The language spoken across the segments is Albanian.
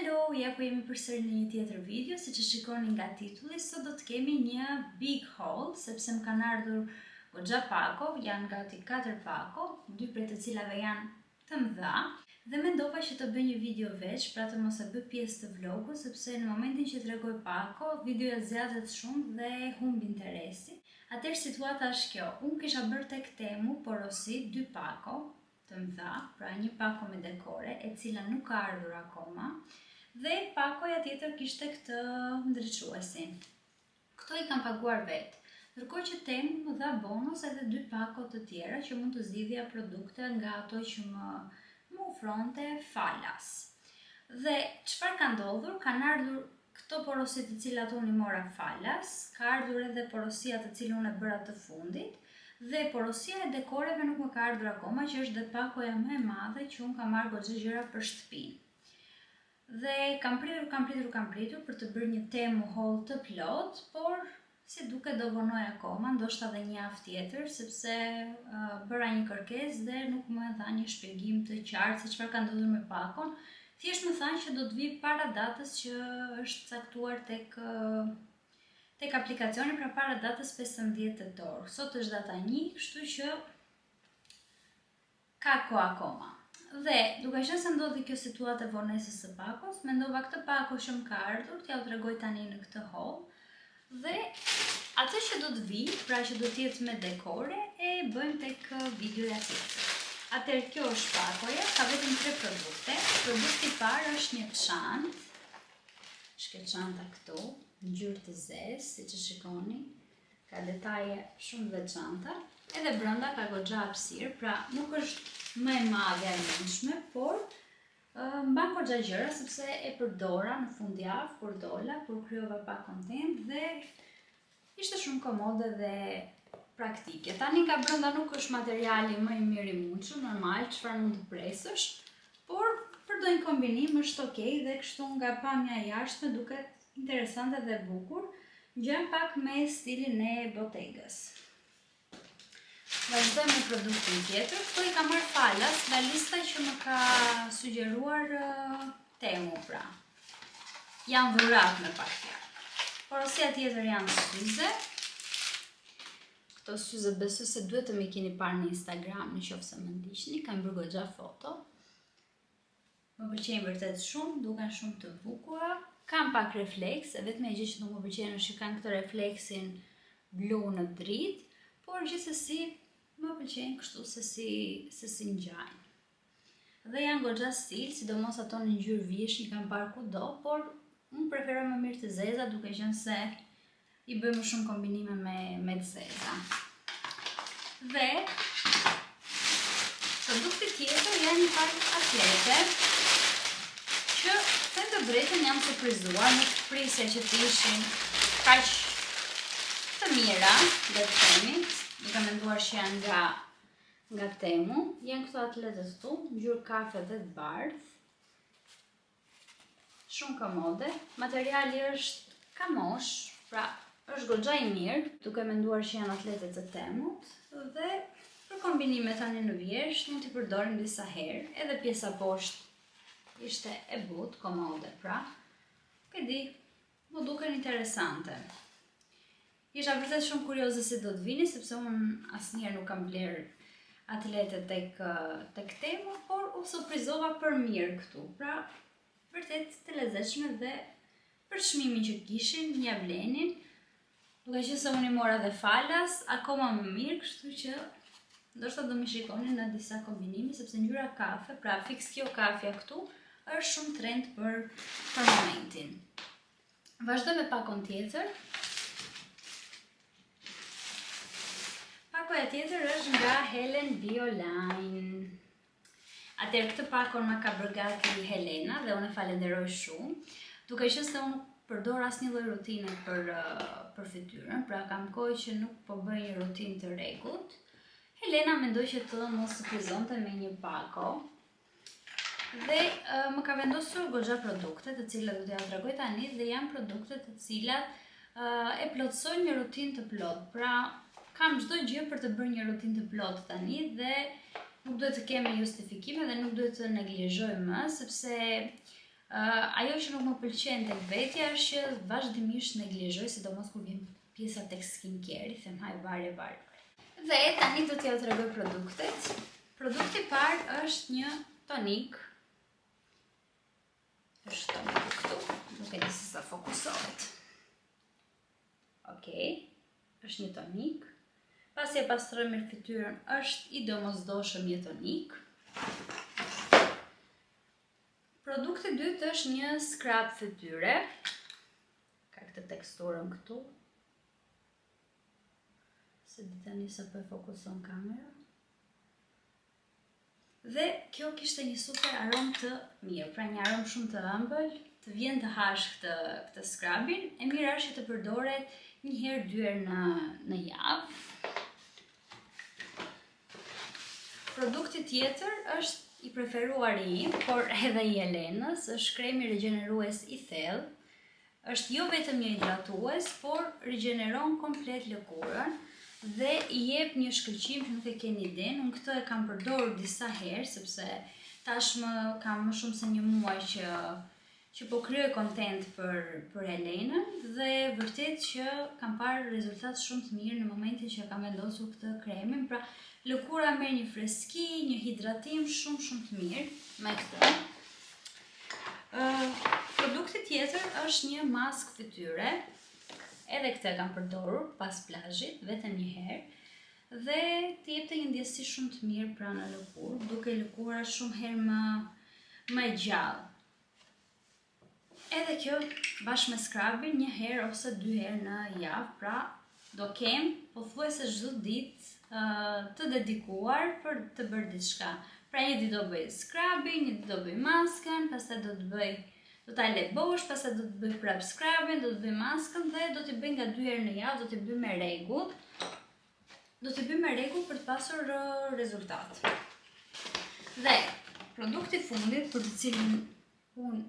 Hello, ja ku jemi përsëri në një tjetër video, siç e shikoni nga titulli, sot do të kemi një big haul, sepse më kanë ardhur goxha pako, janë gati 4 pako, 2 prej të cilave janë të mëdha, dhe mendova që të bëj një video veç, pra të mos e bëj pjesë të vlogu, sepse në momentin që t'rregoj pako, videoja zgjatet shumë dhe humb interesi. Atëherë situata është kjo, unë kisha bërë tek Temu porosi 2 pako të mëdha, pra një pako me dekore, e cila nuk ka ardhur akoma, dhe pakoja tjetër kishte këtë ndriçuesin. Këto i kam paguar vetë, ndërkohë që Temu më dha bonus edhe 2 pako të tjera që mund të zgjidhja produkte nga ato që më ofronte falas. Dhe çfarë ka ndodhur? Kanë ardhur këto porosi të cilat unë i mora falas, ka ardhur edhe porosia të cilën unë e bëra të fundit, dhe porosia e dekoreve nuk më ka ardhur akoma, që është dhe pakoja më e madhe që unë kam marrë goxha gjëra për shtëpinë. Dhe kam pritur për të bërë një Temu haul të plot, por si duket do vonoj akoma, ndoshta edhe një javë tjetër, sepse bëra një kërkesë dhe nuk më dha një shpjegim të qartë se çfarë ka ndodhur me pakon. Thjesht më thanë që do të vi para datës që është caktuar tek aplikacioni, pra para datës 15 tetor. Sot është data 1, kështu që ka kohë akoma. Dhe duke qenë se ndodhi kjo situatë e vonesës së pakos, mendova këtë pako që më ka ardhur, t'ja u tregoj tani në këtë haul. Dhe atë që do të vi, pra që do t'jetë me dekore, e bëjmë tek videoja tjetër. Atëherë kjo është pakoja, ka vetëm 3 produkte. Produkti i parë është një çantë. Shke çanta këtu, në ngjyrë të zezë, siç e shikoni, ka detaje shumë veçanta, edhe brenda ka goxha hapësirë, pra nuk është më e madhe e mundshme, por mban goxha gjëra sepse e përdora në fundjavë kur dola, kur kryova pakon tim, dhe ishte shumë komode dhe praktike. Tani nga brenda nuk është materiali më i mirë i mundshëm, normal, çfarë mund të presësh, por për ndonjë kombinim është okay, dhe kështu nga pamja e jashtme duket interesante dhe bukur, ngjan pak me stilin e botegës. Vazhdojmë me produktin tjetër. Këto i kam marrë falas nga lista që më ka sugjeruar Temu, pra. Janë dhurat me pak fjalë. Porosia tjetër janë syze. Këto syze besoj se duhet të më keni parë në Instagram, nëse më ndiqni, kam bërë goxha foto. Më pëlqejnë vërtet shumë, duken shumë të bukura. Kam pak refleks, e vetme gjë që nuk më pëlqen është që kanë këtë refleksin blu në dritë, por gjithsesi më pëlqejnë kështu se si ngjajnë. Dhe janë goxha stil, sidomos ato në ngjyrë vishi i kam parë kudo, por unë preferoj më mirë të zeza, duke qenë se i bëj më shumë kombinime me të zeza. Dhe produkti tjetër janë një pak atlete, që të drejtën jam surprizuar, nuk prisja që të ishin kaq të mira, dhe të themi, duke menduar që janë nga Temu. Janë këto atletës tu, ngjyrë kafe dhe të bardhë. Shumë komode. Materiali është kamosh, pra është goxha i mirë, duke menduar që janë atletët të Temut, dhe për kombinime tani në vjesht mund t'i përdorim disa herë, edhe pjesa poshtë ishte e butë, komode, pra. Nuk e di, më duken interesante. Isha vërtet shumë kurioze si do të vini, sepse unë asnjëherë nuk kam bler atlete tek Temu, por u surprizova për mirë këtu. Pra, vërtet të lezetshme dhe për çmimin që kishin, ja vlenin. Duke qenë se unë i mora dhe falas, akoma më mirë, kështu që ndoshta do më shikoni në disa kombinime, sepse ngjyra kafe, pra fiks kjo kafja këtu, është shumë trend për momentin. Vazhdoj me pakon tjetër. Pakoja tjetër është nga Helen Bioline. Atëherë këtë pakon më ka bërë gati Helena dhe unë e falenderoj shumë, duke qenë se unë përdor asnjë lloj rutine për fytyrën, pra kam kohë që nuk po bëj një rutinë të rregullt. Helena mendoj që të mos surprizonte me një pako. Dhe më ka vendosur goxha produkte, të cilat do t'ja tregoj tani, dhe janë produkte të cilat e plotësojnë një rutinë të plot. Pra, kam çdo gjë për të bërë një rutinë të plot tani, dhe nuk duhet të kemi justifikime dhe nuk duhet të neglizhoj më, sepse Ajo që nuk më pëlqen tek vetja është që vazhdimisht neglizhoj, sidomos kur vjen pjesa tek skincare, i them haj vare. Dhe tani do t'ja tregoj produktet. Produkti i parë është një tonik. Është tonik këtu, nuk e di se sa fokusohet. Okej, është një tonik. Pasi e pastroj mirë fytyrën, është i domosdoshëm një tonik. Produkti i dytë është një scrub fytyre. Ka këtë teksturën këtu. Se di tani sa po e fokuson kamera. Dhe kjo kishte një super aromë të mirë, pra një aromë shumë të ëmbël, të vjen të hash këtë scrubin, e mirë është që të përdoret një herë, 2 herë në javë. Produkti tjetër është i preferuari im, por edhe i Elenës, është kremi regenerues i thellë. Është jo vetëm një hidratues, por regjeneron komplet lëkurën dhe i jep një shkëlqim që nuk e keni idenë. Unë këtë e kam përdorur disa herë, sepse tashmë kam më shumë se 1 muaj që po kryoj content për Elenën dhe vërtet që kam parë rezultat shumë të mirë në momentin që kam vendosur këtë kremin. Pra, lëkura merr një freski, një hidratim shumë të mirë me këtë. Produkti tjetër është një mask fytyre. Edhe këtë kam përdorur pas plazhit, vetëm një herë. Dhe të jepte një ndjesi shumë të mirë pra në lëkurë, duke lëkura shumë herë më gjallë. Edhe kjo bashkë me scrubin 1 herë ose 2 herë në javë, pra do kem pothuajse çdo ditë të dedikuar për të bërë diçka. Pra një ditë do bëj scrubin, një ditë do bëj maskën, pastaj do ta le bosh, pastaj do të bëj prap scrubin, do të bëj maskën dhe do t'i bëj nga 2 herë në javë, do t'i bëj me rregull. Do t'i bëj me rregull për të pasur rezultat. Dhe produkti fundit për të cilin unë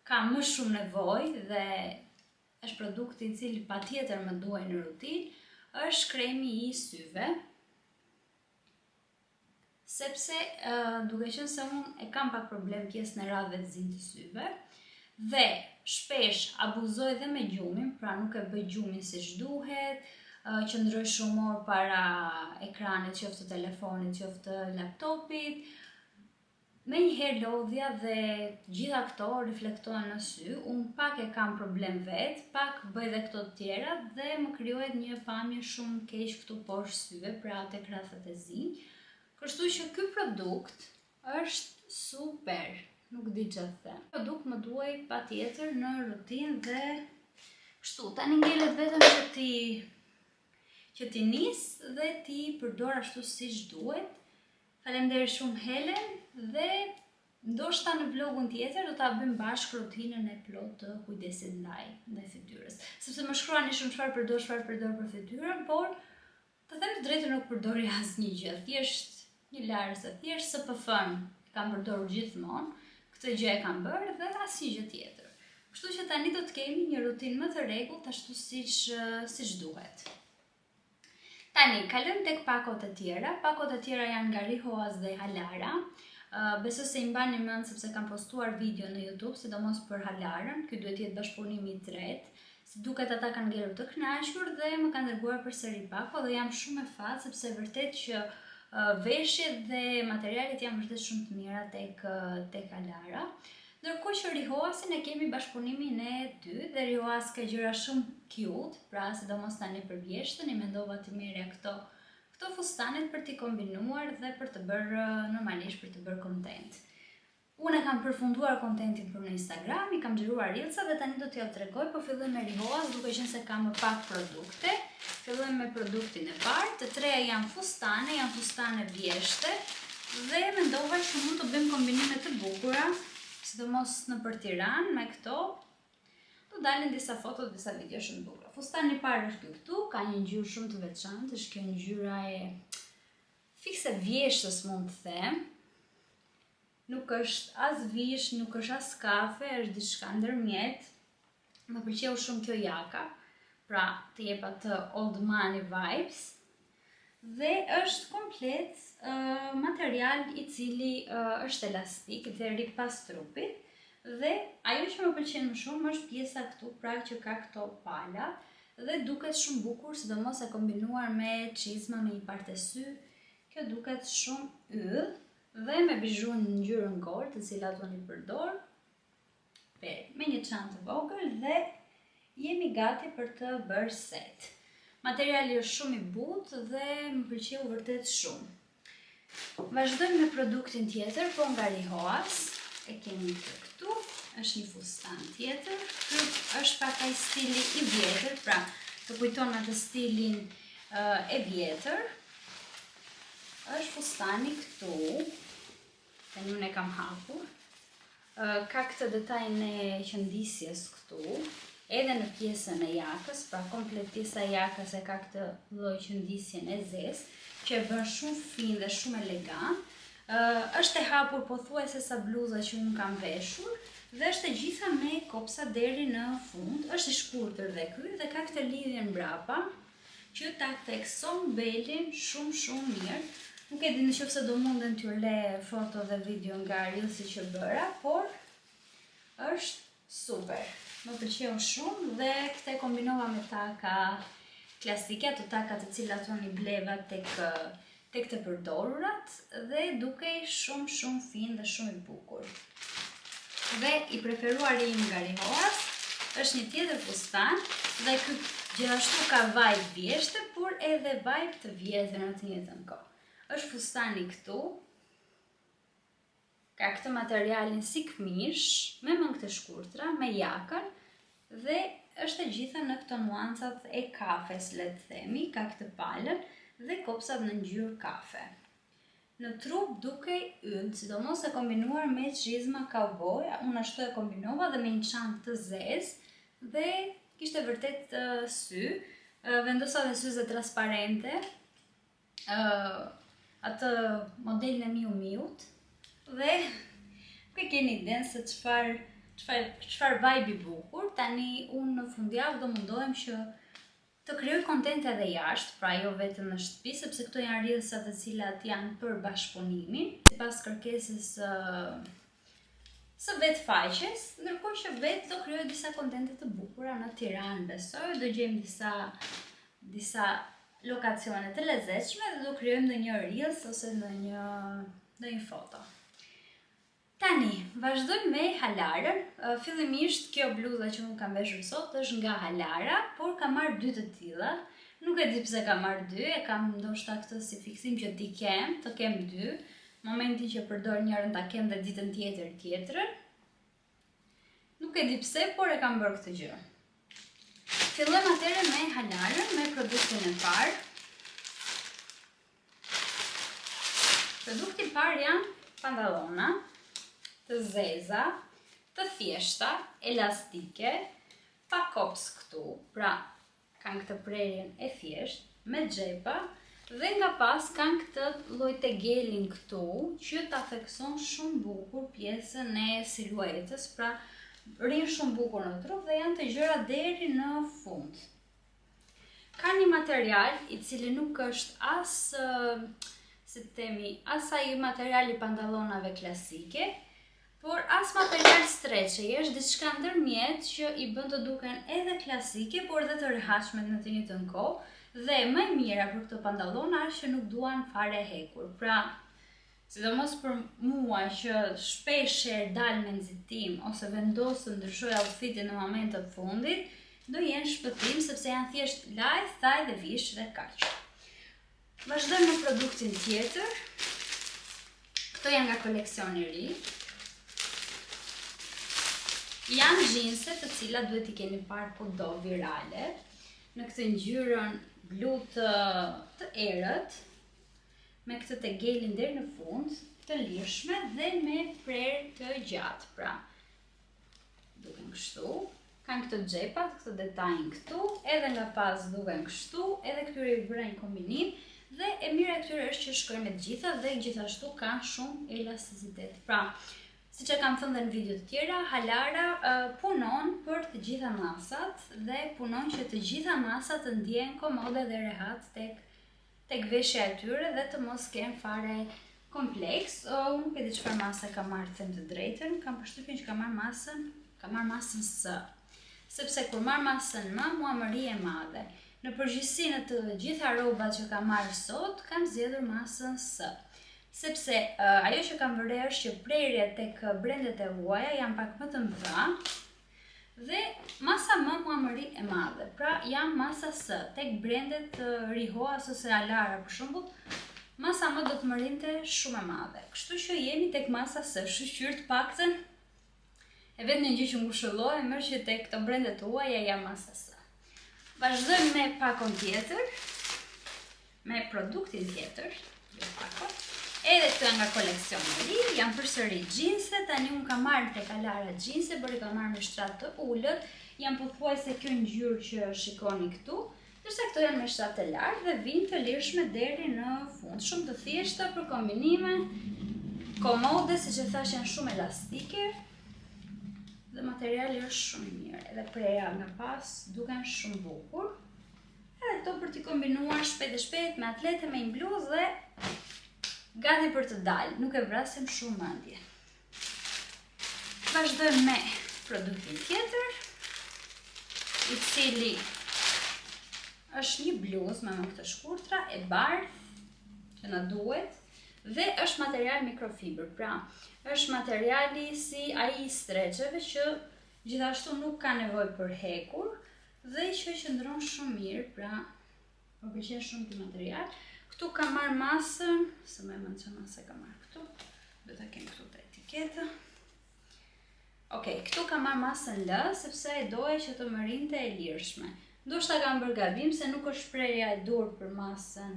kam më shumë nevojë dhe është produkti i cili patjetër më duaj në rutinë, është kremi i syve. Sepse duke qenë se unë e kam pak problem pjesën e radhëve të zi të syve dhe shpesh abuzoj dhe me gjumin, pra nuk e bëj gjumin siç duhet, qëndroj shumë orë para ekranit, qoftë të telefonit, qoftë të laptopit. Me njëherë lodhja dhe gjitha këto reflektohen në sy, unë pak e kam problem vetë, pak bëj dhe këto të tjera dhe më krijohet një pamje shumë keq këtu poshtë syve, pra te krathët e zi. Kështu që ky produkt është super, nuk di çfarë të them. Produkt më duaj patjetër në rutinë dhe kështu, tani ngelet vetëm që ti nis dhe ti përdor ashtu siç duhet. Faleminderit shumë Helen dhe ndoshta në vlogun tjetër do ta bëjmë bashkë rutinën e plotë të kujdesit ndaj fytyrës. Sepse më shkruani shumë çfarë përdor për fytyrën, por të them të drejtën nuk përdori asnjë gjë. Thjesht një larës e thjesht SPF-n kam përdorur gjithmonë, këtë gjë e kam bërë dhe asnjë gjë tjetër. Kështu që tani do të kemi një rutinë më të rregullt ashtu siç duhet. Tani kalojmë tek pakot e tjera. Pakot e tjera janë nga Rihoas dhe Halara. Besoj se i mbani mend sepse kam postuar video në YouTube, sidomos për Halarën. Ky duhet të jetë bashkëpunimi i tretë. Si duket ata kanë ngelur të kënaqur dhe më kanë dërguar përsëri pako dhe jam shumë e fat sepse vërtet që veshjet dhe materialet janë vërtet shumë të mira tek Halara. Ndërkohë që Rihoasin e kemi bashkëpunimin e dytë dhe Rihoas ka gjëra shumë cute, pra sidomos tani për vjeshtën, i mendova të merrja këto fustanet për t'i kombinuar dhe për të bërë normalisht për të bërë content. Unë e kam përfunduar contentin për në Instagram, i kam xhiruar reelsa dhe tani do t'ja tregoj, po filloj me Rihoas, duke qenë se kam më pak produkte. Filloj me produktin e parë, të treja janë fustane vjeshte dhe mendova që mund të bëjmë kombinime të bukura, sidomos nëpër Tiranë me këto. Do dalin disa foto dhe disa video shumë të bukura. Fustani i parë është këtu, ka një ngjyrë shumë të veçantë, është kjo ngjyra e fikse vjeshtës, mund të them. Nuk është as vish, nuk është as kafe, është diçka ndërmjet. Më pëlqeu shumë kjo jaka, pra të jep atë old money vibes. Dhe është komplet material i cili është elastik dhe rri pas trupit Dhe ajo që më pëlqen më shumë është pjesa këtu, pra që ka këto pala dhe duket shumë bukur, sidomos e kombinuar me çizma me një parte sy. Kjo duket shumë yll dhe me bizhu në ngjyrën gordë, të cilat unë i përdor. Me një çantë vogël dhe jemi gati për të bërë set. Materiali është shumë i butë dhe më pëlqeu vërtet shumë. Vazhdojmë me produktin tjetër, po nga Rihoas. E kemi këtu, është një fustan tjetër. Ky është pak ai stili i vjetër, pra të kujton atë stilin e vjetër. Është fustani këtu, tani unë e kam hapur. Ka këtë detajin e qëndisjes këtu, edhe në pjesën e jakës, pra komplet pjesa e jakës e ka këtë lloj qëndisjen e zezë, që e bën shumë fin dhe shumë elegant. Është e hapur pothuajse sa bluza që unë kam veshur dhe është e gjitha me kopsa deri në fund. Është i shkurtër dhe ky dhe ka këtë lidhje mbrapa që ta thekson belin shumë mirë. Nuk e di nëse do munden t'ju le foto dhe video nga reelsi që bëra, por është super. Më pëlqeu shumë dhe këtë kombinova me taka klasike, ato takat të cilat unë i bleva tek të përdorurat dhe dukej shumë fin dhe shumë i bukur. Dhe i preferuari im nga Rihoas është një tjetër fustan dhe ky gjithashtu ka vibe vjeshte, por edhe vibe të vjetër në të njëjtën kohë. Është fustani këtu, ka këtë materialin si këmish, me mëngë të shkurtra, me jakën dhe është e gjitha në këto nuancat e kafes, le të themi, ka këtë palën dhe kopsat në ngjyrë kafe. Në trup dukej yll, sidomos e kombinuar me çizma cowboy, unë ashtu e kombinova dhe me një çantë të zezë dhe kishte vërtet sy, vendosa dhe syze transparente, atë modelin e Miu Miut dhe nuk e keni idenë se çfarë vibe i bukur. Tani unë në fundjavë do mundohem që të krijoj kontent edhe jashtë, pra jo vetëm në shtëpi, sepse këto janë reelsat të cilat janë për bashkëpunimin, sipas kërkesës së vetë faqes, ndërkohë që vetë do krijoj disa kontente të bukura në Tiranë, besoj, do gjejmë disa lokacione të lezetshme dhe do krijojmë ndonjë reels ose ndonjë foto. Tani, vazhdojmë me halarën. Fillimisht kjo bluza që unë kam veshur sot është nga Halara, por kam marrë 2 të tilla. Nuk e di pse kam marrë 2, e kam ndoshta këtë si fiksim që të kem 2. Momentin që përdor njërën ta kem dhe ditën tjetër tjetrën. Nuk e di pse, por e kam bërë këtë gjë. Fillojmë atëherë me Halarën, me produktin e parë. Produkti i parë janë pantallona të zeza, të thjeshta, elastike, pa kops këtu, pra kanë këtë prerjen e thjesht, me xhepa dhe nga pas kanë këtë lloj tegelin këtu që ta thekson shumë bukur pjesën e siluetës, pra rrin shumë bukur në trup dhe janë të gjëra deri në fund. Ka një material i cili nuk është as ai materiali pantallonave klasike, por as material streçe, është diçka ndërmjet që i bën të duken edhe klasike, por edhe të rehatshme në të njëjtën kohë dhe më e mira për këto pantallona është që nuk duan fare hekur. Pra, sidomos për mua që shpesh dal me nxitim ose vendos të ndryshoj outfitin në momentet fundit, do jenë shpëtim sepse janë thjesht lajth, thaj dhe vish dhe kaq. Vazhdojmë me produktin tjetër. Këto janë nga koleksioni i ri. Janë xhinse të cilat duhet i keni parë kudo virale, në këtë ngjyrën blu të errët, me këtë tegelin deri në fund, të lirshme dhe me prerë të gjatë, pra duken kështu. Kanë këtë xhepat, këtë detajin këtu, edhe nga pas duken kështu, edhe këtyre i bëra një kombinim dhe e mira e këtyre është që shkojnë me të gjitha dhe gjithashtu kanë shumë elasticitet. Pra, siç e kam thënë dhe në video të tjera, Halara punon për të gjitha masat dhe punon që të gjitha masat të ndjehen komode dhe rehat tek veshja e tyre dhe të mos kenë fare kompleks. Unë nuk e di çfarë masa ka marrë, them të drejtën, kam përshtypjen që ka marrë masën S. Sepse kur marr masën M, mua më ri e madhe. Në përgjithësi në të gjitha rrobat që kam marrë sot, kam zgjedhur masën S. Sepse ajo që kam vëre është që prerjet tek brendet e huaja janë pak më të mëdha dhe masa M mua më ri e madhe. Pra jam masa S, tek brendet rihoas ose alara për shembull, masa M do të më rinte shumë e madhe. Kështu që jemi tek masa S, shqyr të paktën e vetë një gjë që ngushëllohem është që tek këto brendet huaja jam masa S. Vazhdojmë me pakon tjetër, me produktin tjetër, edhe këto janë nga koleksioni i ri, janë përsëri xhinse. Tani unë kam marrë tek Alara xhinse, por i kam marrë me shtrat të ulët, janë pothuajse kjo ngjyrë që shikoni këtu, ndërsa këto janë me shtrat të lartë dhe vijnë të lirshme deri në fund, shumë të thjeshta për kombinime, komode, siç e thash janë shumë elastike. Dhe materiali është shumë i mirë, edhe preja nga pas duken shumë bukur. Edhe këto për t'i kombinuar shpejt e shpejt me atlete, me një bluzë dhe gati për të dalë, nuk e vrasim shumë mendje. Vazhdojmë me produktin tjetër, i cili është një bluzë me më këtë shkurtra, e bardhë që na duhet, dhe është material mikrofiber, pra është materiali si ai i streçeve që gjithashtu nuk ka nevojë për hekur dhe që qëndron shumë mirë, pra më pëlqen shumë ky material. Këtu kam marrë masën, se më mend që masë kam marrë këtu, do ta kem këtu te etiketa. Okej, këtu kam marrë masën L sepse e doja që të më rinte e lirshme. Ndoshta kam bërë gabim se nuk është shprehja e dur për masën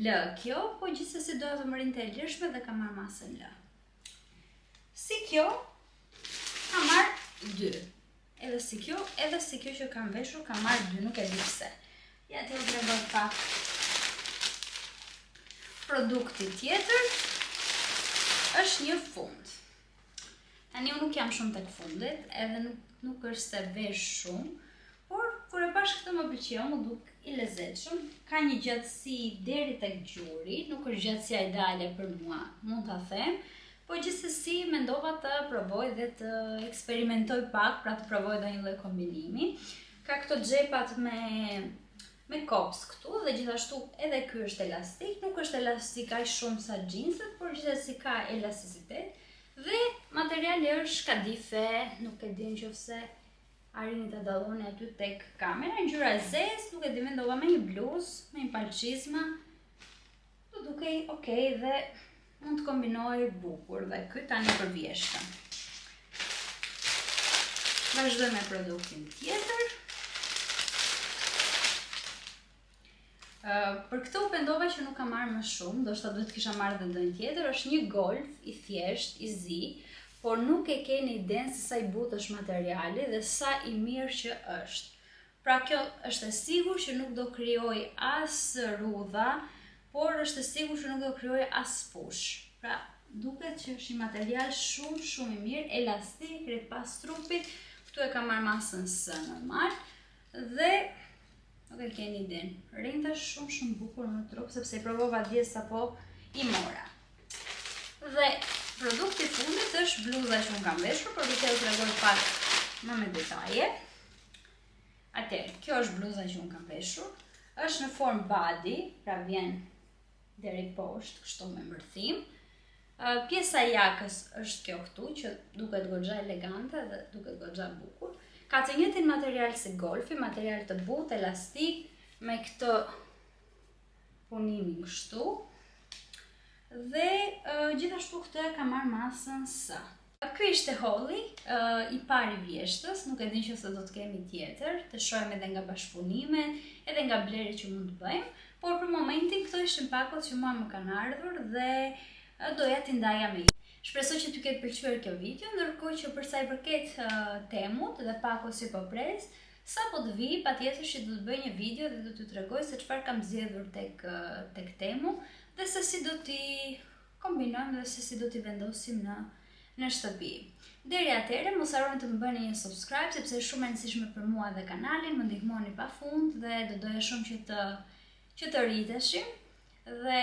L kjo, po gjithsesi doja të më rinte e lirshme dhe kam marrë masën L. Si kjo, kam marrë 2. Edhe si kjo që kam veshur, kam marrë 2, nuk e di pse. Ja t'ju tregoj pak. Produkti tjetër është një fund. Tani unë nuk jam shumë tek fundet, edhe nuk është se vesh shumë, por kur e pash këtë më pëlqeu, më duk i lezetshëm. Ka një gjatësi deri tek gjuri, nuk është gjatësia ideale për mua, mund ta them. Po gjithsesi mendova të provoj dhe të eksperimentoj pak, pra të provoj ndonjë lloj kombinimi. Ka këto xhepat me kops këtu dhe gjithashtu edhe ky është elastik, nuk është elastik aq shumë sa xhinset, por gjithsesi ka elasticitet dhe materiali është kadife, nuk e di nëse arrini ta dalloni aty tek kamera, ngjyra e zezë, nuk e di, mendova me një bluzë, me një palçizma, do dukej okay dhe mund të kombinoj bukur dhe ky tani për vjeshtën. Vazhdoj me produktin tjetër. Për këtë u pendova që nuk kam marrë më shumë, ndoshta duhet kisha marrë edhe ndonjë tjetër, është një golf i thjesht, i zi, por nuk e keni idenë se sa i butë është materiali dhe sa i mirë që është. Pra kjo është e sigurt që nuk do krijoj as rrudha, por është e sigurt që nuk do krijoj as fush. Pra duket që është një material shumë i mirë, elastik, rreth pas trupit. Këtu e kam marrë masën S normal dhe nuk e keni idenë. Rinte shumë bukur në trup sepse i provova dje sapo i mora. Dhe produkti i fundit është bluza që unë kam veshur, por do t'ju tregoj pak më me detaje. Atëherë, kjo është bluza që unë kam veshur. Është në formë body, pra vjen deri poshtë, kështu me mërthim. Pjesa e jakës është kjo këtu, që duket goxha elegante dhe duket goxha bukur. Ka të njëjtin material si golfi, material të butë, elastik, me këtë punimin kështu. Dhe gjithashtu këtë e kam marrë masën S. Ky ishte holli i pari vjeshtës, nuk e di nëse do të kemi tjetër, të shohim edhe nga bashkëpunimet, edhe nga blerjet që mund të bëjmë, por për momentin këto ishin pakot që mua më kanë ardhur dhe doja t'i ndaja me ju. Shpresoj që t'ju ketë pëlqyer kjo video, ndërkohë që për sa i përket temut dhe pakot si po pres, sapo të vi, patjetër që do të bëj një video dhe do t'ju tregoj se çfarë kam zgjedhur tek temu dhe se si do t'i kombinojmë dhe se si do t'i vendosim në shtëpi. Deri atëherë, mos harroni të më bëni një subscribe sepse është shumë e rëndësishme për mua dhe kanalin, më ndihmoni pafund dhe do doja shumë që të rriteshim. Dhe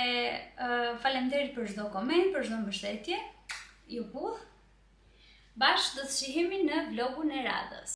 faleminderit për çdo koment, për çdo mbështetje. Ju puth. Bashkë do të shihemi në vlogun e radhës.